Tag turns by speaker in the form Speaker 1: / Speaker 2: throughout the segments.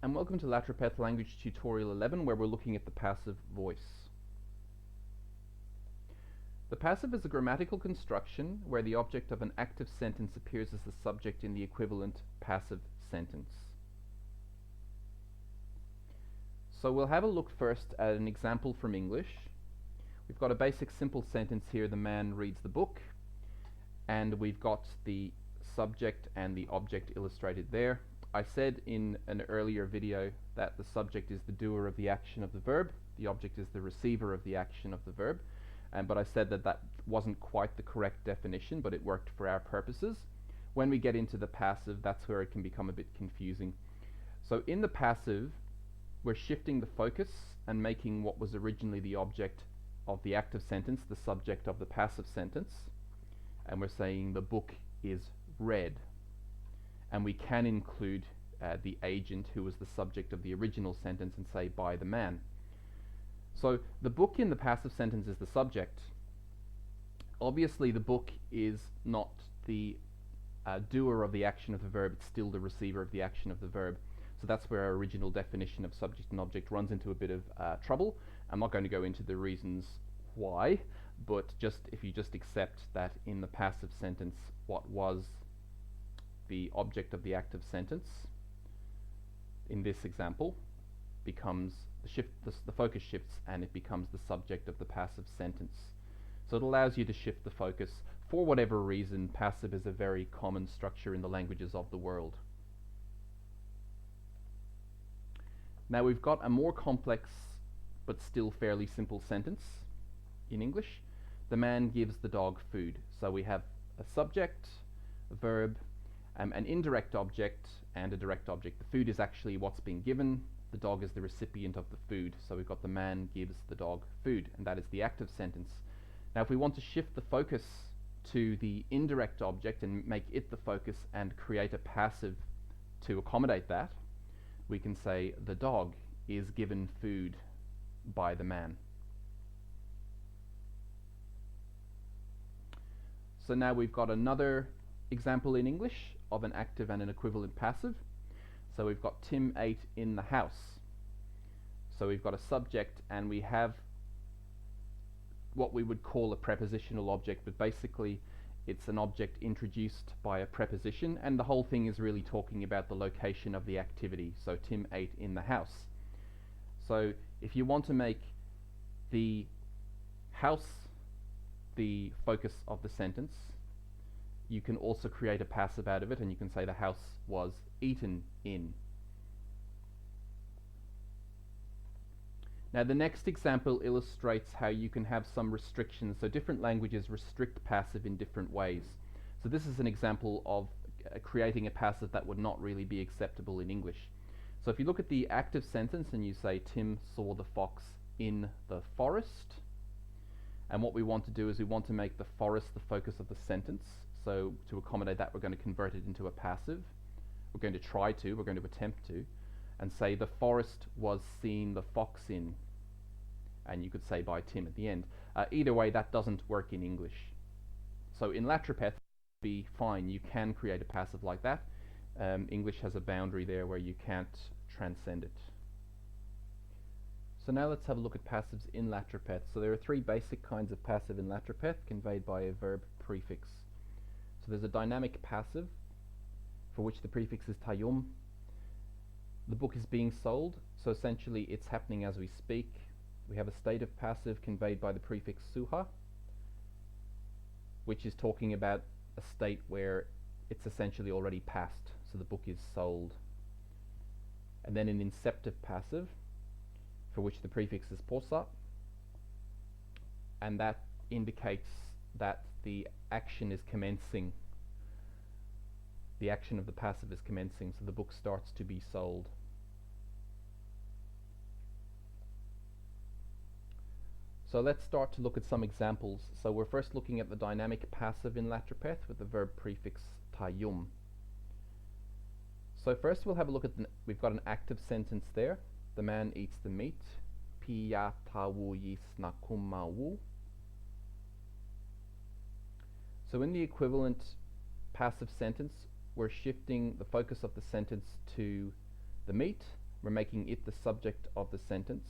Speaker 1: And welcome to Latropeth Language Tutorial 11, where we're looking at the passive voice. The passive is a grammatical construction where the object of an active sentence appears as the subject in the equivalent passive sentence. So we'll have a look first at an example from English. We've got a basic simple sentence here: the man reads the book, and we've got the subject and the object illustrated there. I said in an earlier video that the subject is the doer of the action of the verb, the object is the receiver of the action of the verb, but I said that that wasn't quite the correct definition, but it worked for our purposes. When we get into the passive, that's where it can become a bit confusing. So in the passive, we're shifting the focus and making what was originally the object of the active sentence the subject of the passive sentence, and we're saying the book is read. And we can include the agent who was the subject of the original sentence and say by the man. So the book in the passive sentence is the subject. Obviously the book is not the doer of the action of the verb, it's still the receiver of the action of the verb. So that's where our original definition of subject and object runs into a bit of trouble. I'm not going to go into the reasons why, but if you just accept that in the passive sentence what was the object of the active sentence in this example becomes the focus shifts, and it becomes the subject of the passive sentence. So it allows you to shift the focus. For whatever reason, passive is a very common structure in the languages of the world. Now we've got a more complex but still fairly simple sentence in English. The man gives the dog food. So we have a subject, a verb, an indirect object and a direct object. The food is actually what's being given, the dog is the recipient of the food. So we've got the man gives the dog food, and that is the active sentence. Now if we want to shift the focus to the indirect object and make it the focus and create a passive to accommodate that, we can say the dog is given food by the man. So now we've got another example in English of an active and an equivalent passive. So we've got Tim ate in the house. So we've got a subject and we have what we would call a prepositional object, but basically it's an object introduced by a preposition, and the whole thing is really talking about the location of the activity. So Tim ate in the house. So if you want to make the house the focus of the sentence, you can also create a passive out of it, and you can say the house was eaten in. Now the next example illustrates how you can have some restrictions. So different languages restrict passive in different ways. So this is an example of creating a passive that would not really be acceptable in English. So if you look at the active sentence and you say Tim saw the fox in the forest, and what we want to do is we want to make the forest the focus of the sentence. So to accommodate that, we're going to convert it into a passive. We're going to attempt to, and say the forest was seen the fox in, and you could say by Tim at the end. Either way, that doesn't work in English. So in Latropeth, be fine, you can create a passive like that. English has a boundary there where you can't transcend it. So now let's have a look at passives in Latropeth. So there are three basic kinds of passive in Latropeth, conveyed by a verb prefix. So there's a dynamic passive, for which the prefix is tayum. The book is being sold, so essentially it's happening as we speak. We have a state of passive conveyed by the prefix suha, which is talking about a state where it's essentially already passed, so the book is sold. And then an inceptive passive, for which the prefix is posa, and that indicates that the action is commencing. The action of the passive is commencing, so the book starts to be sold. So let's start to look at some examples. So we're first looking at the dynamic passive in Latropeth with the verb prefix tayum. So first we'll have a look at we've got an active sentence there. The man eats the meat. Piya tawu yisnakumawu. So in the equivalent passive sentence, we're shifting the focus of the sentence to the meat. We're making it the subject of the sentence.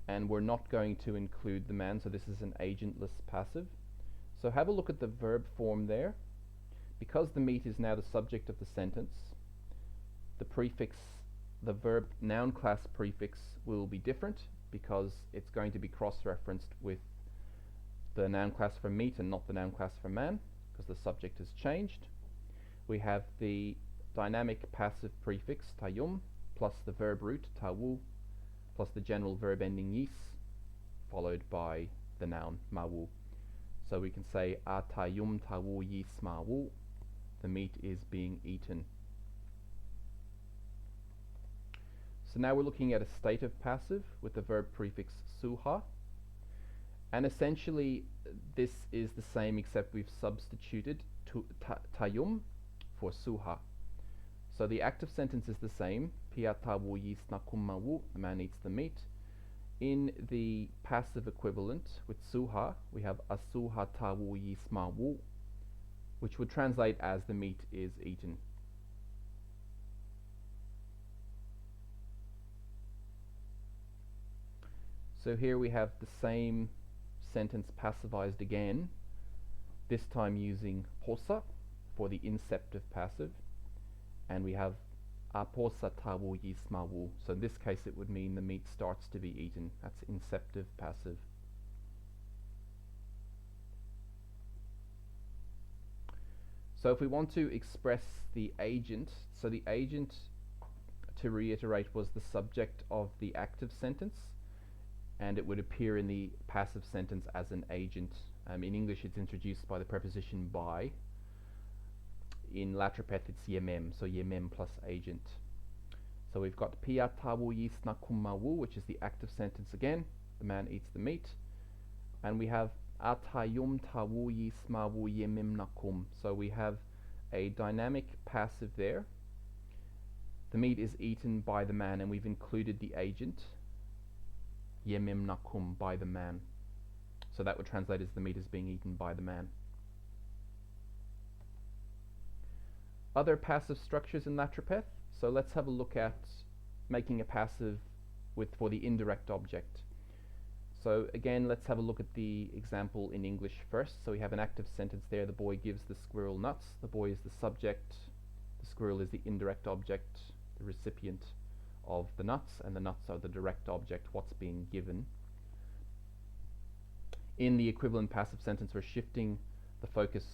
Speaker 1: And we're not going to include the man, so this is an agentless passive. So have a look at the verb form there. Because the meat is now the subject of the sentence, the prefix, the verb noun class prefix will be different because it's going to be cross-referenced with the noun class for meat and not the noun class for man, because the subject has changed. We have the dynamic passive prefix tayum plus the verb root tawu plus the general verb ending yis followed by the noun mawu. So we can say atayum tawu yis mawu, the meat is being eaten. So now we're looking at a state of passive with the verb prefix suha. And essentially this is the same except we've substituted tayum for suha. So the active sentence is the same. Piatawu yisnakumawu, the man eats the meat. In the passive equivalent with suha, we have asuha tawu yismawu, which would translate as the meat is eaten. So here we have the same sentence passivized again, this time using posa for the inceptive passive, and we have aposa tawu yismawu. So in this case it would mean the meat starts to be eaten. That's inceptive passive. So if we want to express the agent, so the agent, to reiterate, was the subject of the active sentence, and it would appear in the passive sentence as an agent. In English it's introduced by the preposition by. In Latropeth it's yemem, so yemem plus agent. So we've got piya tawu yisnakumawu, which is the active sentence again, the man eats the meat, and we have atayum tawu yismawu yemem nakum. So we have a dynamic passive there. The meat is eaten by the man, and we've included the agent yemem nakum, by the man. So that would translate as the meat is being eaten by the man. Other passive structures in Latropeth. So let's have a look at making a passive for the indirect object. So again, let's have a look at the example in English first. So we have an active sentence there. The boy gives the squirrel nuts. The boy is the subject. The squirrel is the indirect object, the recipient of the nuts, and the nuts are the direct object, what's being given. In the equivalent passive sentence, we're shifting the focus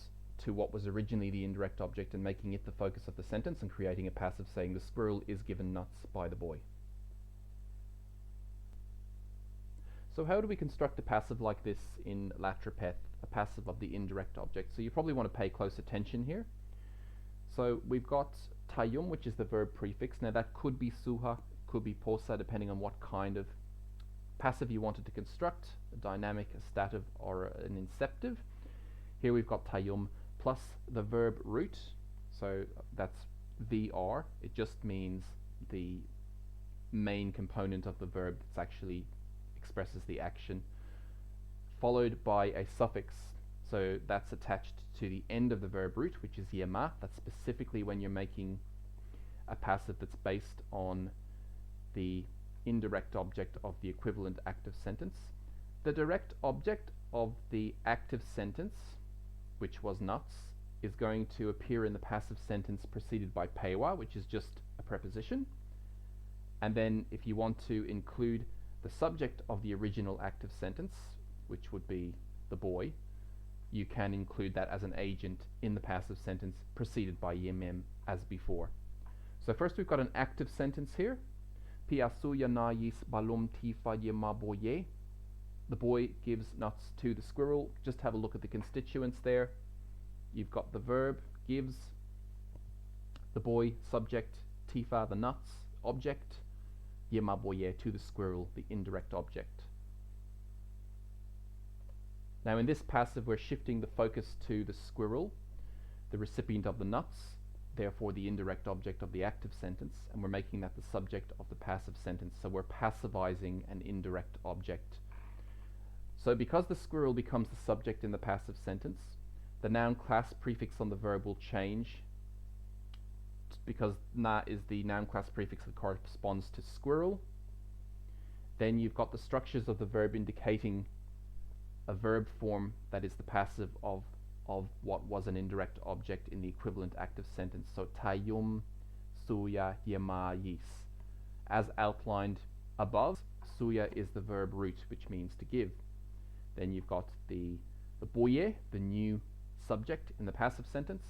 Speaker 1: to what was originally the indirect object and making it the focus of the sentence and creating a passive saying the squirrel is given nuts by the boy. So how do we construct a passive like this in Latropeth, a passive of the indirect object? So you probably want to pay close attention here. So we've got tayum, which is the verb prefix. Now that could be suha, could be posa, depending on what kind of passive you wanted to construct, a dynamic, a stative, or an inceptive. Here we've got tayum plus the verb root, so that's vr. It just means the main component of the verb that actually expresses the action, followed by a suffix. So that's attached to the end of the verb root, which is yema. That's specifically when you're making a passive that's based on the indirect object of the equivalent active sentence. The direct object of the active sentence, which was nuts, is going to appear in the passive sentence preceded by pewa, which is just a preposition. And then if you want to include the subject of the original active sentence, which would be the boy, you can include that as an agent in the passive sentence preceded by yemem as before. So first we've got an active sentence here. Piasuya na yis balum tifa yemaboye. The boy gives nuts to the squirrel. Just have a look at the constituents there. You've got the verb gives, the boy subject, tifa the nuts object, yemaboye to the squirrel the indirect object. Now in this passive we're shifting the focus to the squirrel, the recipient of the nuts, therefore the indirect object of the active sentence, and we're making that the subject of the passive sentence. So we're passivizing an indirect object. So because the squirrel becomes the subject in the passive sentence, the noun class prefix on the verb will change, because na is the noun class prefix that corresponds to squirrel. Then you've got the structures of the verb indicating a verb form that is the passive of what was an indirect object in the equivalent active sentence. So tayum suya yemayis. As outlined above, suya is the verb root, which means to give. Then you've got the boye, the new subject in the passive sentence.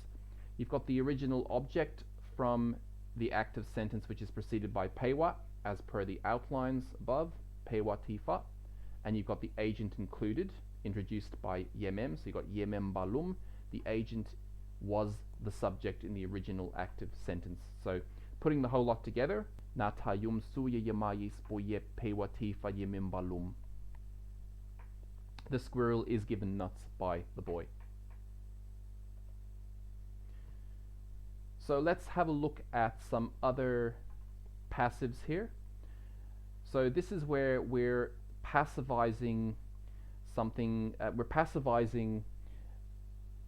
Speaker 1: You've got the original object from the active sentence, which is preceded by pewa, as per the outlines above, pewa tifa. And you've got the agent included, introduced by yemem. So you've got yemem balum. The agent was the subject in the original active sentence. So putting the whole lot together, na tayum suya yemayis boye pewa tifa yemem balum. The squirrel is given nuts by the boy. So let's have a look at some other passives here. So this is where we're passivizing something. We're passivizing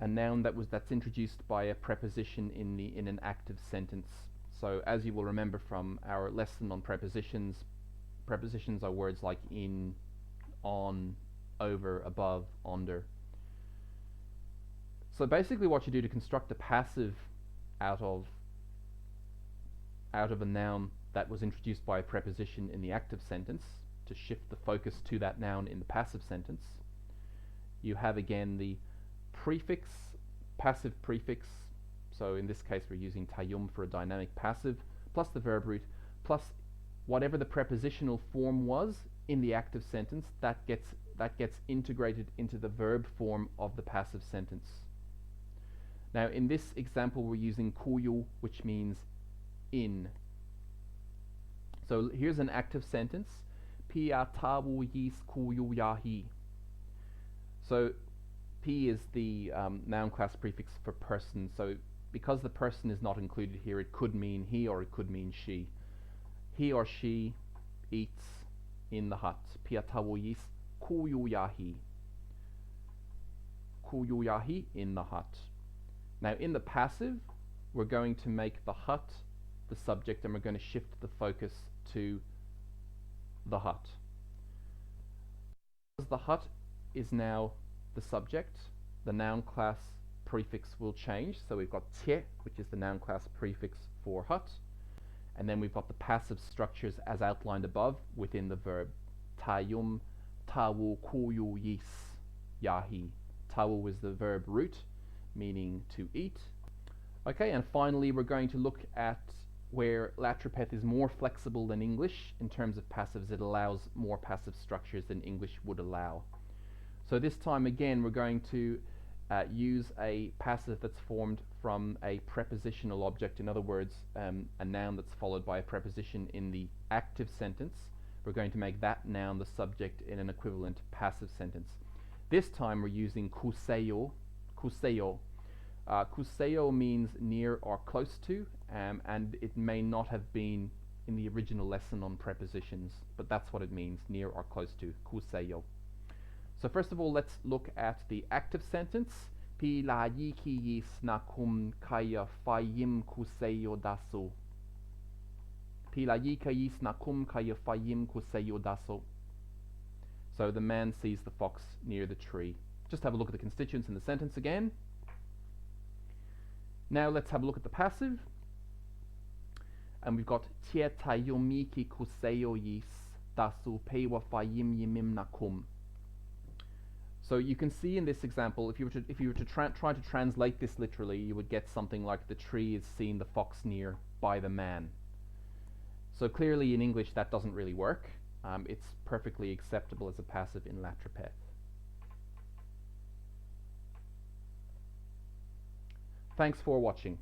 Speaker 1: a noun that's introduced by a preposition in an active sentence. So as you will remember from our lesson on prepositions, prepositions are words like in, on, over, above, under. So basically what you do to construct a passive out of a noun that was introduced by a preposition in the active sentence, to shift the focus to that noun in the passive sentence, you have again the prefix, passive prefix. So in this case we're using tayum for a dynamic passive, plus the verb root, plus whatever the prepositional form was in the active sentence, that gets integrated into the verb form of the passive sentence. Now in this example we're using kuyu, which means in. So here's an active sentence, pia tawu yis kuyu yahi. So P is the noun class prefix for person. So because the person is not included here, it could mean he or it could mean she. He or she eats in the hut. Pia tawu yis kuyu yahi. Kuyu yahi, in the hut. Now in the passive, we're going to make the hut the subject, and we're going to shift the focus to the hut. As the hut is now the subject, the noun class prefix will change. So we've got tie, which is the noun class prefix for hut, and then we've got the passive structures as outlined above within the verb. Tayum tawu kuyu yis yahi. Tawu is the verb root, meaning to eat. Okay, and finally we're going to look at where Latropeth is more flexible than English in terms of passives. It allows more passive structures than English would allow. So this time again we're going to use a passive that's formed from a prepositional object. In other words, a noun that's followed by a preposition in the active sentence. We're going to make that noun the subject in an equivalent passive sentence. This time we're using kuseyo. Kuseyo. Kuseyo means near or close to, and it may not have been in the original lesson on prepositions, but that's what it means, near or close to, kuseyo. So first of all, let's look at the active sentence. Pi la yiki yis nakum kaya fayim kuseyo daso. Pi la yika yis nakum kaya fayim kuseyo daso. So the man sees the fox near the tree. Just have a look at the constituents in the sentence again. Now let's have a look at the passive. And we've got tie tayomiki kuseyo yis dasu pewa fayim yimim nakum. So you can see in this example, if you were to try to translate this literally, you would get something like the tree is seen the fox near by the man. So clearly in English that doesn't really work. It's perfectly acceptable as a passive in Latropeth. Thanks for watching.